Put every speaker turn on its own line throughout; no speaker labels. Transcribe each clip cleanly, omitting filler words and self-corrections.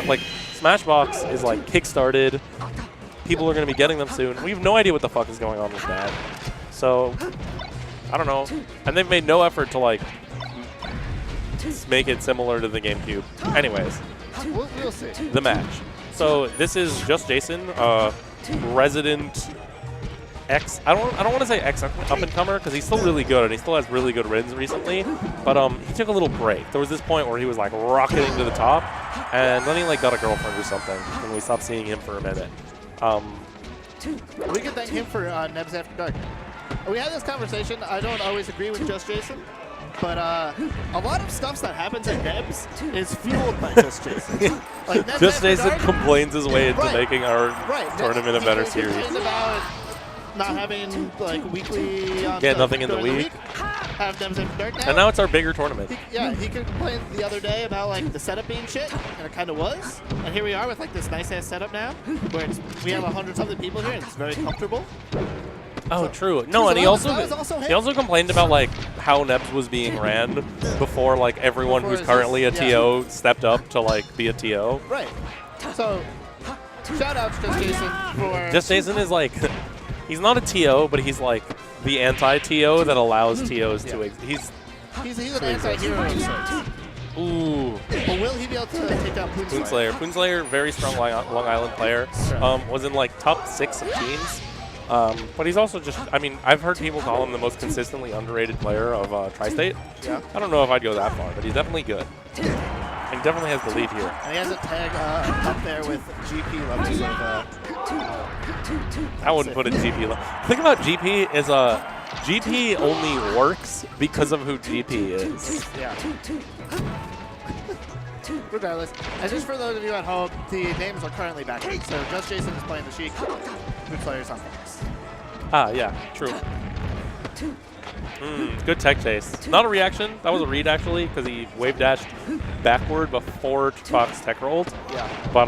Like, Smashbox is, like, kickstarted. People are going to be getting them soon. We have no idea what the fuck is going on with that. So, I don't know. And they've made no effort to, like, make it similar to the GameCube. Anyways.
We'll see.
The match. So, this is Just Jason, resident X. I don't want to say X up-and-comer because he's still really good and he still has really good wins recently. But he took a little break. There was this point where he was, like, rocketing to the top. And then he, like, got a girlfriend or something. And we stopped seeing him for a minute.
We can thank him for Nebs After Dark. We had this conversation. I don't always agree with Just Jason, but a lot of stuff that happens at Nebs is fueled by Just Jason. Like Nebs
Just
After
Jason
Dark,
complains his way into making our tournament a better
he
series.
complains about not having like weekly.
Nothing in the week.
Have Nebs After Dark now.
And now it's our bigger tournament.
He complained the other day about like the setup being shit, and it kind of was. And here we are with like this nice ass setup now, where we have 100-something people here, and it's very comfortable.
Oh,
so,
true. No, and he also complained about like how Nebs was being ran before like everyone who's currently a TO stepped up to like be a TO.
Right. So shout out to Just Jason for.
Just Jason is like, he's not a TO, but he's like the anti-TO that allows TOs to exist.
He's an anti-hero of sorts.
Ooh.
But will he be able to take down Poonslayer?
Poonslayer, very strong Long Island player. Was in like top 6 of teams. But he's also just, I mean, I've heard people call him the most consistently underrated player of Tri-State.
Yeah.
I don't know if I'd go that far, but he's definitely good. And he definitely has the lead here.
And he has a tag up there with GP levels of.
I wouldn't put it GP level. The thing about GP is GP only works because of who GP is.
Yeah. Regardless, and just for those of you at home, the names are currently back. So Just Jason is playing the Sheik, Poonslayer's on Fox.
Ah, yeah, true. Good tech chase. Not a reaction. That was a read, actually, because he wave dashed backward before Fox tech rolled.
Yeah.
But,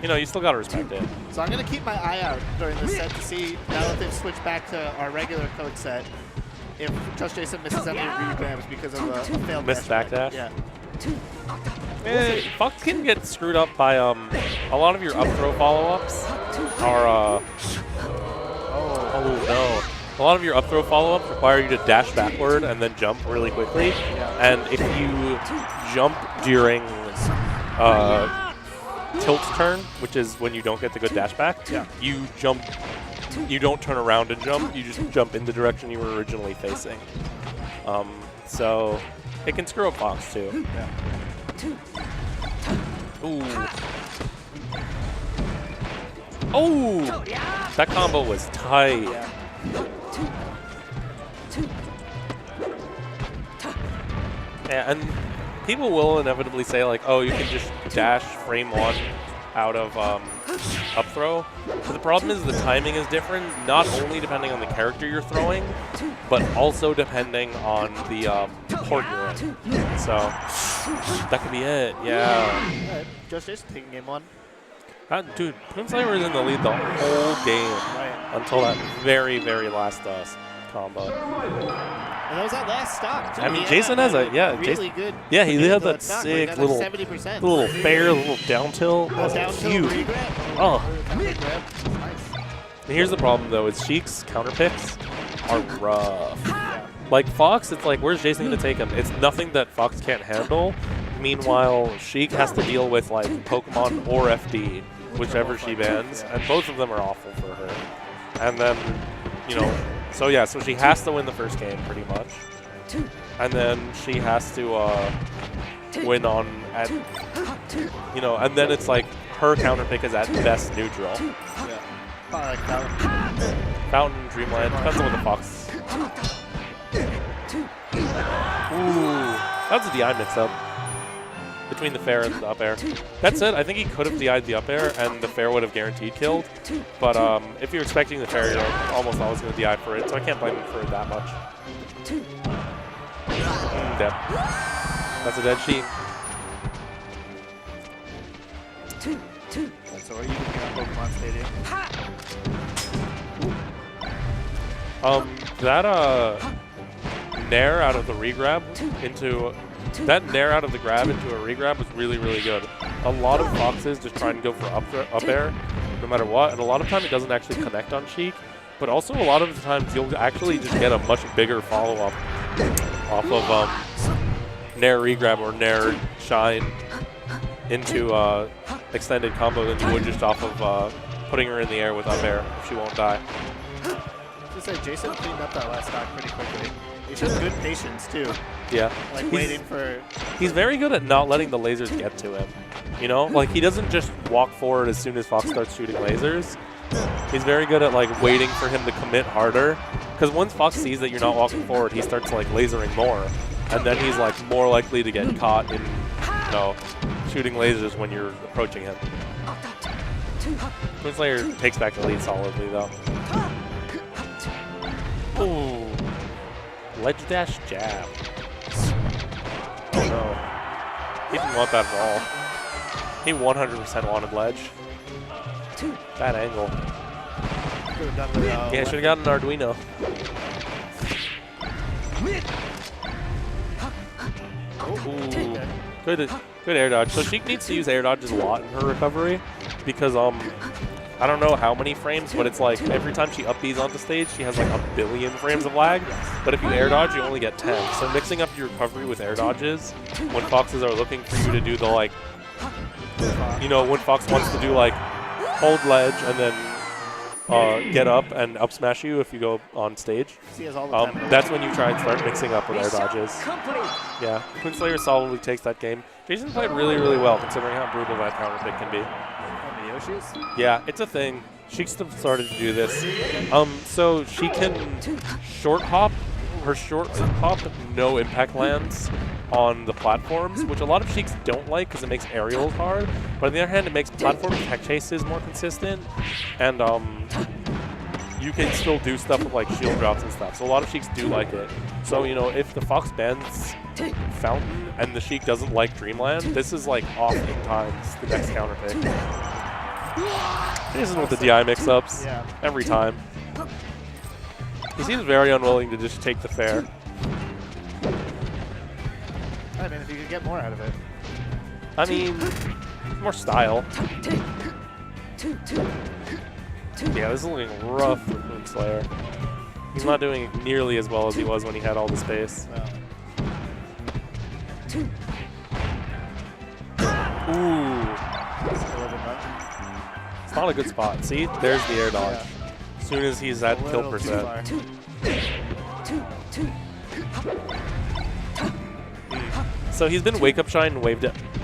you know, you still got to respect it.
So I'm going to keep my eye out during this set to see, now that they've switched back to our regular code set, if Just Jason misses any regrams because of a failed
missed backdash.
Yeah.
Fox can get screwed up by a lot of your up throw follow-ups are oh no. A lot of your up throw follow-ups require you to dash backward and then jump really quickly.
Yeah.
And if you jump during tilt turn, which is when you don't get the good dash back, you jump. You don't turn around and jump. You just jump in the direction you were originally facing. So it can screw up Fox too.
Yeah.
Ooh. Oh! That combo was tight. Yeah, and people will inevitably say like, oh, you can just dash frame 1 out of up throw. But the problem is the timing is different, not only depending on the character you're throwing, but also depending on the port you're in. So that could be it, yeah.
Just taking game 1.
Dude, Poonslayer was in the lead the whole game until that very, very last combo.
And that was that last stock, too.
I mean, Jason has a,
really good.
Yeah, he had that
stock,
sick
like
little
70%.
little fair, little down tilt. That's huge. Oh.
Nice.
And here's the problem, though, is Sheik's counter picks are rough. Like, Fox, it's like, where's Jason going to take him? It's nothing that Fox can't handle. Meanwhile, Sheik has to deal with, like, Pokemon or FD, whichever she bans, and both of them are awful for her. And then, you know, so she has to win the first game, pretty much. And then she has to win on, you know, and then it's like, her counter pick is at best neutral.
Yeah. Probably like Fountain.
Fountain, Dreamland, depends on what the Fox. Ooh, that was a DI mix-up between the fair and the up air. That's it. I think he could have DI'd the up air, and the fair would have guaranteed killed. But if you're expecting the fair, you're almost always going to DI for it, so I can't blame him for it that much. Dead. That's a dead sheet.
So are you looking at Pokemon Stadium?
That nair out of the regrab into that nair out of the grab into a regrab was really, really good. a lot of Foxes just try and go for up air no matter what, and a lot of time it doesn't actually connect on Sheik, but also a lot of the times you'll actually just get a much bigger follow-up off of Nair regrab or Nair shine into extended combo than you would just off of putting her in the air with up air if she won't die.
Just say Jason cleaned up that last stock pretty quickly. He shows good patience too.
Yeah.
Like waiting for...
He's very good at not letting the lasers get to him. You know? Like he doesn't just walk forward as soon as Fox starts shooting lasers. He's very good at like waiting for him to commit harder. Because once Fox sees that you're not walking forward, he starts like lasering more. And then he's like more likely to get caught in, you know, shooting lasers when you're approaching him. Poonslayer takes back the lead solidly though. Ooh. Ledge dash jab. Oh no. He didn't want that at all. He 100% wanted ledge. Bad angle. Yeah, should have gotten an Arduino. Ooh. Good air dodge. So Sheik needs to use air dodges a lot in her recovery because I don't know how many frames, but it's like every time she up Bs onto stage, she has like a billion frames of lag. But if you air dodge, you only get 10. So mixing up your recovery with air dodges when Foxes are looking for you to do the like, you know, when Fox wants to do like hold ledge and then get up and up smash you if you go on stage. That's when you try and start mixing up with air dodges. Yeah, Poonslayer solidly takes that game. Jason played really, really well considering how brutal that counter pick can be. Yeah, it's a thing. Sheik's started to do this. So she can short hop. Her short hop, no impact lands on the platforms, which a lot of Sheiks don't like because it makes aerials hard. But on the other hand, it makes platform tech chases more consistent. And you can still do stuff with like shield drops and stuff. So a lot of Sheiks do like it. So, you know, if the Fox bans Fountain and the Sheik doesn't like Dreamland, this is like off 8 times the next counter pick. This is with the DI mix-ups every time. He seems very unwilling to just take the fair.
I mean, if you could get more out of it.
I mean, more style. Yeah, this is looking rough for Poonslayer. He's not doing nearly as well as he was when he had all the space. Ooh. It's not a good spot. See, there's the air dodge. As soon as he's at kill percent. So he's been wake up shine and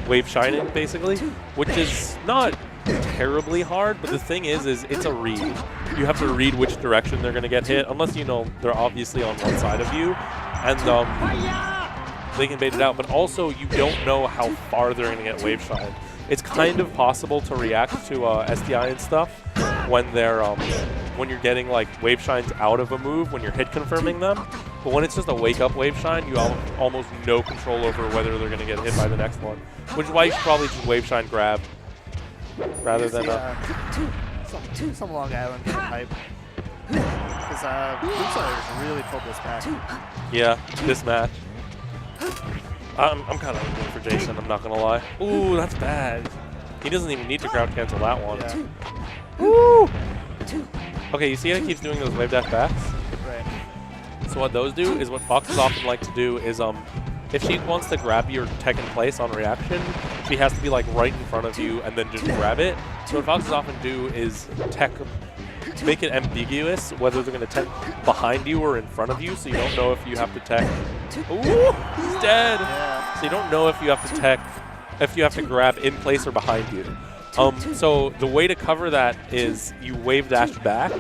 wave shining basically, which is not terribly hard, but the thing is it's a read. You have to read which direction they're going to get hit, unless you know they're obviously on one side of you, and they can bait it out, but also you don't know how far they're going to get wave shine. It's kind of possible to react to SDI and stuff when they're when you're getting like wave shines out of a move when you're hit confirming them, but when it's just a wake up wave shine, you almost no control over whether they're going to get hit by the next one, which is why you should probably just wave shine grab rather than
some Long Island hype. Because Poonslayer really pulled this back.
Yeah, this match. I'm kind of rooting for Jason, I'm not going to lie. Ooh, that's bad. He doesn't even need to crowd cancel that one.
Yeah.
Woo! Okay, you see how he keeps doing those wave dash backs?
Right.
So what those do is what Foxes often like to do is if she wants to grab your tech in place on reaction, she has to be like right in front of you and then just grab it. So what Foxes often do is tech, make it ambiguous whether they're going to tech behind you or in front of you, so you don't know if you have to tech. Ooh, he's dead.
Yeah.
So you don't know if you have to tech, if you have to grab in place or behind you. So the way to cover that is you wave dash back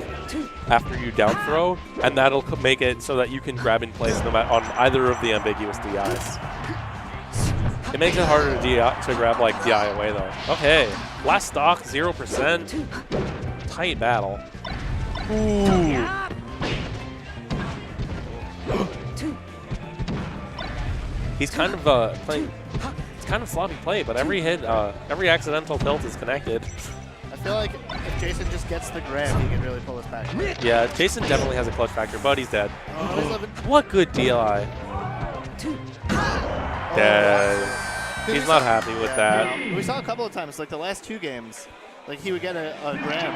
after you down throw, and that'll make it so that you can grab in place no matter on either of the ambiguous DIs. It makes it harder to grab like DI away though. Okay, last stock 0%. Tight battle. Ooh. He's kind of playing. It's kind of sloppy play, but every hit, every accidental tilt is connected.
I feel like if Jason just gets the grab, he can really pull us back.
Yeah, Jason definitely has a clutch factor, but he's dead.
Oh,
what good DLI. Dead. He's not happy with that.
We saw a couple of times, like the last 2 games, like he would get a grab.